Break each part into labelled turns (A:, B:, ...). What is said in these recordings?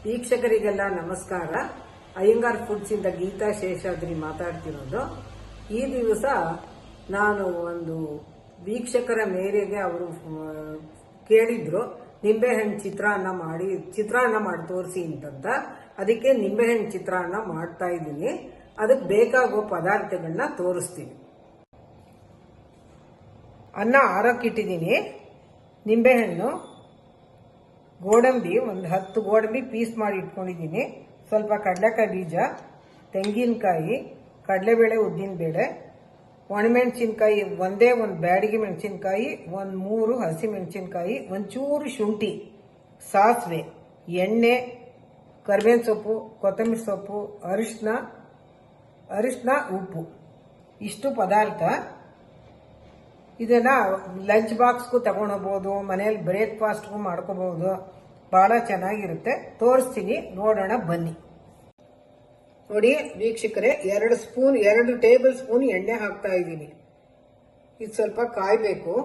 A: ವೀಕ್ಷಕರಿಗೆಲ್ಲ ನಮಸ್ಕಾರ. ಅಯ್ಯಂಗಾರ್ ಫುಡ್ಸ್ ಇಂದ ಗೀತಾ ಶೇಷಾದ್ರಿ ಮಾತಾಡ್ತಿರೋದು. ಈ ದಿವಸ ನಾನು ಒಂದು ವೀಕ್ಷಕರ ಮೇರೆಗೆ ಅವರು ಕೇಳಿದ್ರು ನಿಂಬೆಹಣ್ಣು ಚಿತ್ರಾನ್ನ ಮಾಡಿ ತೋರಿಸಿ ಅಂತಂತ. ಅದಕ್ಕೆ ನಿಂಬೆಹಣ್ಣು ಚಿತ್ರಾನ್ನ ಮಾಡ್ತಾ ಇದ್ದೀನಿ. ಅದಕ್ಕೆ ಬೇಕಾಗೋ ಪದಾರ್ಥಗಳನ್ನ ತೋರಿಸ್ತೀನಿ. ಅನ್ನ ಆರಕ್ಕಿಟ್ಟಿದ್ದೀನಿ. ನಿಂಬೆಹಣ್ಣು, ಗೋಡಂಬಿ ಒಂದು 10 ಗೋಡಂಬಿ ಪೀಸ್ ಮಾಡಿ ಇಟ್ಕೊಂಡಿದ್ದೀನಿ. ಸ್ವಲ್ಪ ಕಡಲೆಕಾಯಿ ಬೀಜ, ತೆಂಗಿನಕಾಯಿ, ಕಡಲೆಬೇಳೆ, ಉದ್ದಿನಬೇಳೆ, ಒಣಮೆಣಸಿನ್ಕಾಯಿ, ಒಂದೇ ಒಂದು ಬ್ಯಾಡಿಗೆ ಮೆಣಸಿನ್ಕಾಯಿ, ಒಂದು 3 ಹಸಿಮೆಣಸಿನ್ಕಾಯಿ, ಒಂಚೂರು ಶುಂಠಿ, ಸಾಸಿವೆ, ಎಣ್ಣೆ, ಕರಿಬೇವಿನ ಸೊಪ್ಪು, ಕೊತ್ತಂಬರಿ ಸೊಪ್ಪು, ಅರಿಶಿನ, ಉಪ್ಪು. ಇಷ್ಟು ಪದಾರ್ಥ. ಇದನ್ನ ಲಂಚ್ ಬಾಕ್ಸ್ಗೂ ತಗೊಂಡೋಗ್ಬೋದು, ಮನೇಲಿ ಬ್ರೇಕ್ಫಾಸ್ಟ್ಗೂ ಮಾಡ್ಕೋಬಹುದು. ಬಹಳ ಚೆನ್ನಾಗಿರುತ್ತೆ. ತೋರಿಸ್ತೀನಿ, ನೋಡೋಣ ಬನ್ನಿ. ನೋಡಿ ವೀಕ್ಷಕರೇ, 2 ಟೇಬಲ್ ಸ್ಪೂನ್ ಎಣ್ಣೆ ಹಾಕ್ತಾ ಇದ್ದೀನಿ. ಇದು ಸ್ವಲ್ಪ ಕಾಯ್ಬೇಕು.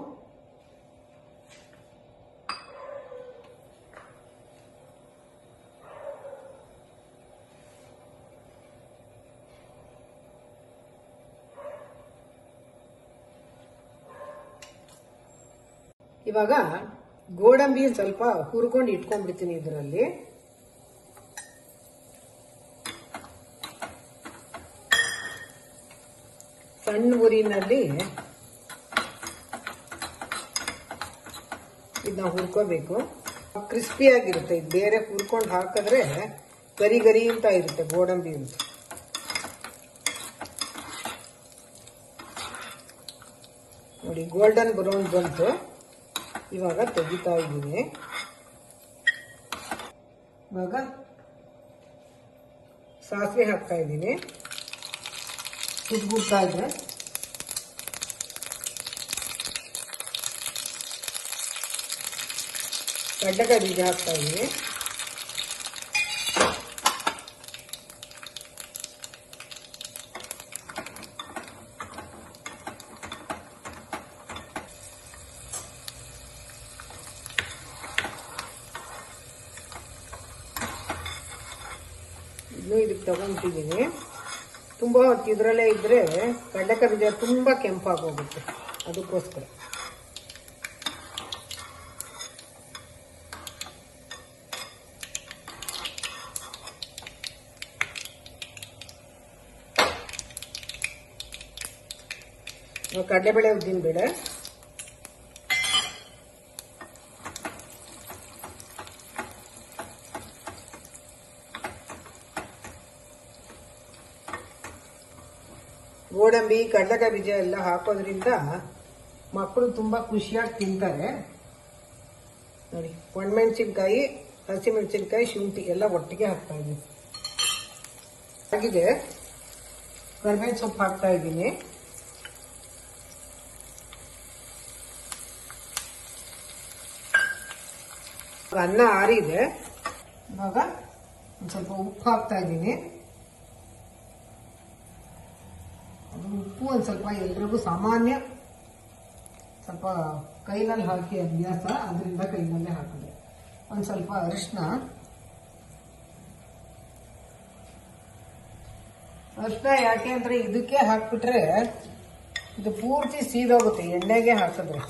A: ಇವಾಗ ಗೋಡಂಬಿ ಸ್ವಲ್ಪ ಹುರ್ಕೊಂಡು ಇಟ್ಕೊಂಡ್ಬಿಡ್ತೀನಿ. ಇದರಲ್ಲಿ ಸಣ್ಣ ಉರಿನಲ್ಲಿ ಇದನ್ನ ಹುರ್ಕೋಬೇಕು. ಕ್ರಿಸ್ಪಿಯಾಗಿರುತ್ತೆ. ಇದು ಬೇರೆ ಹುರ್ಕೊಂಡು ಹಾಕಿದ್ರೆ ಗರಿ ಗರಿ ಅಂತ ಇರುತ್ತೆ ಗೋಡಂಬಿ ಅಂತ. ನೋಡಿ ಗೋಲ್ಡನ್ ಬ್ರೌನ್ ಬಂತು. ಇವಾಗ ತೆಗಿತಾ ಇದ್ದೀನಿ. ಇವಾಗ ಸಾಸಿವೆ ಹಾಕ್ತಾ ಇದ್ದೀನಿ. ಕುದ್ಬಿಡ್ತಾ ಇದೆ. ಕಡಲೆಕಾಯಿ ಬೀಜ ಹಾಕ್ತಾ ಇದ್ದೀನಿ. ಇದಕ್ಕೆ ತಗೊಂಡಿದ್ದೀನಿ. ತುಂಬಾ ಹೊತ್ತು ಇದರಲ್ಲೇ ಇದ್ರೆ ಕಡಲೆಕಾಯಿ ಬೀಜ ತುಂಬಾ ಕೆಂಪಾಗೋಗುತ್ತೆ. ಅದಕ್ಕೋಸ್ಕರ ಕಡಲೆಬೇಳೆ, ಉದ್ದಿನಬೇಳೆ, ಗೋಡಂಬಿ, ಕಡಲೆಕಾಯಿ ಬೀಜ ಎಲ್ಲ ಹಾಕೋದ್ರಿಂದ ಮಕ್ಕಳು ತುಂಬಾ ಖುಷಿಯಾಗಿ ತಿಂತಾರೆ. ನೋಡಿ ಒಣಮೆಣಸಿನ್ಕಾಯಿ, ಹಸಿಮೆಣಸಿನ್ಕಾಯಿ, ಶುಂಠಿ ಎಲ್ಲ ಒಟ್ಟಿಗೆ ಹಾಕ್ತಾ ಇದ್ದೀನಿ. ಆಗಿದೆ. ಕರಿಬೇವಿನ ಸೊಪ್ಪು ಹಾಕ್ತಾ ಇದ್ದೀನಿ. ಅನ್ನ ಆರಿದೆ. ಇವಾಗ ಒಂದು ಸ್ವಲ್ಪ ಉಪ್ಪು ಹಾಕ್ತಾ ಇದ್ದೀನಿ. ಉಪ್ಪು ಒಂದು ಸ್ವಲ್ಪ ಎಲ್ರಿಗೂ ಸಾಮಾನ್ಯ, ಸ್ವಲ್ಪ ಕೈನಲ್ಲಿ ಹಾಕಿ ಅಭ್ಯಾಸ, ಅದರಿಂದ ಕೈನಲ್ಲೇ ಹಾಕಿದೆ. ಒಂದು ಸ್ವಲ್ಪ ಅರಿಶಿನ ಯಾಕೆ ಅಂದ್ರೆ ಇದಕ್ಕೆ ಹಾಕ್ಬಿಟ್ರೆ ಇದು ಪೂರ್ತಿ ಸೀದೋಗುತ್ತೆ ಎಣ್ಣೆಗೆ ಹಾಕಿದ್ರೆ.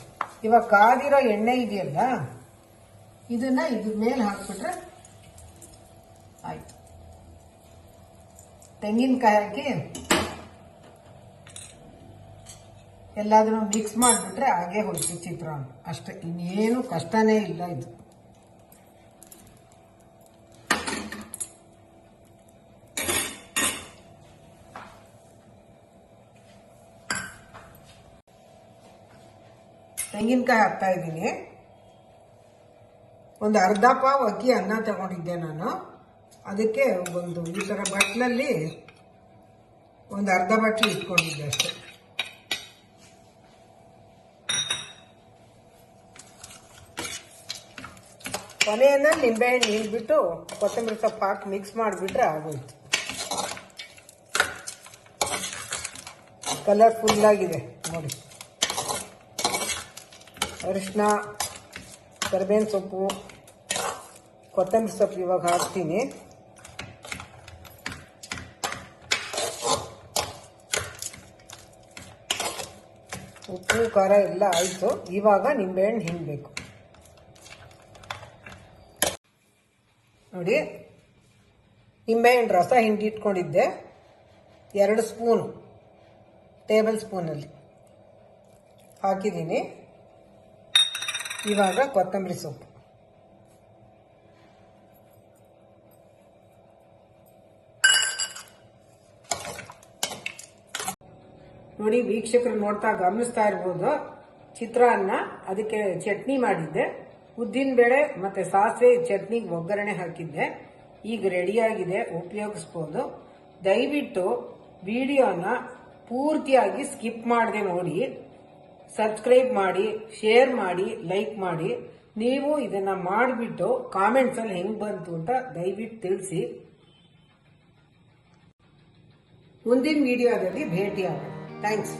A: ಇವಾಗ ಕಾದಿರೋ ಎಣ್ಣೆ ಇದೆಯಲ್ಲ, ಇದನ್ನ ಇದ್ರ ಮೇಲೆ ಹಾಕ್ಬಿಟ್ರೆ ಆಯ್ತು. ತೆಂಗಿನಕಾಯಿ ಹಾಕಿ ಎಲ್ಲಾದ್ರೂ ಮಿಕ್ಸ್ ಮಾಡಿಬಿಟ್ರೆ ಹಾಗೆ ಹೋಯ್ತು ಚಿತ್ರಾನ್ನ. ಅಷ್ಟೇ, ಇನ್ನೇನು ಕಷ್ಟನೇ ಇಲ್ಲ. ಇದು ತೆಂಗಿನಕಾಯಿ ಹಾಕ್ತಾ ಇದ್ದೀನಿ. ಒಂದು ಅರ್ಧ ಪಾವ್ ಅಕ್ಕಿ ಅನ್ನ ತಗೊಂಡಿದ್ದೆ ನಾನು. ಅದಕ್ಕೆ ಒಂದು ಈ ಥರ ಬಟ್ಲಲ್ಲಿ ಒಂದು ಅರ್ಧ ಬಟ್ಲು ಇಟ್ಕೊಂಡಿದ್ದೆ ಅಷ್ಟೆ. ಕೊನೆಯನ್ನ ನಿಂಬೆಹಣ್ಣು ಹಿಂಡ್ಬಿಟ್ಟು ಕೊತ್ತಂಬರಿ ಸೊಪ್ಪು ಹಾಕಿ ಮಿಕ್ಸ್ ಮಾಡಿಬಿಟ್ರೆ ಆಗೋಯ್ತು. ಕಲರ್ಫುಲ್ ಆಗಿದೆ ನೋಡಿ. ಅರಿಶಿನ, ಕರಿಬೇವಿನ ಸೊಪ್ಪು, ಕೊತ್ತಂಬರಿ ಸೊಪ್ಪು ಇವಾಗ ಹಾಕ್ತೀನಿ. ಉಪ್ಪು ಖಾರ ಎಲ್ಲ ಆಯಿತು. ಇವಾಗ ನಿಂಬೆಹಣ್ಣು ಹಿಂಡಬೇಕು. ನೋಡಿ, ನಿಂಬೆಹಣ್ಣು ರಸ ಹಿಂಡಿಟ್ಕೊಂಡಿದ್ದೆ 2 ಸ್ಪೂನು ಟೇಬಲ್ ಸ್ಪೂನಲ್ಲಿ ಹಾಕಿದ್ದೀನಿ. ಇವಾಗ ಕೊತ್ತಂಬರಿ ಸೊಪ್ಪು, ನೋಡಿ ವೀಕ್ಷಕರು ನೋಡ್ತಾ ಗಮನಿಸ್ತಾ ಇರ್ಬೋದು. ಚಿತ್ರಾನ್ನ, ಅದಕ್ಕೆ ಚಟ್ನಿ ಮಾಡಿದ್ದೆ, ಉದ್ದಿನ ಬೇಳೆ ಮತ್ತೆ ಸಾಸಿವೆ ಚಟ್ನಿಗೆ ಒಗ್ಗರಣೆ ಹಾಕಿದ್ದೆ. ಈಗ ರೆಡಿಯಾಗಿದೆ, ಉಪಯೋಗಿಸ್ಬೋದು. ದಯವಿಟ್ಟು ವಿಡಿಯೋನ ಪೂರ್ತಿಯಾಗಿ ಸ್ಕಿಪ್ ಮಾಡದೆ ನೋಡಿ. ಸಬ್ಸ್ಕ್ರೈಬ್ ಮಾಡಿ, ಶೇರ್ ಮಾಡಿ, ಲೈಕ್ ಮಾಡಿ. ನೀವು ಇದನ್ನ ಮಾಡಿಬಿಟ್ಟು ಕಾಮೆಂಟ್ಸ್ ಅಲ್ಲಿ ಹೆಂಗ್ ಬಂತು ಅಂತ ದಯವಿಟ್ಟು ತಿಳಿಸಿ. ಮುಂದಿನ ವಿಡಿಯೋದಲ್ಲಿ ಭೇಟಿಯಾಗೋಣ. ಥ್ಯಾಂಕ್ಸ್.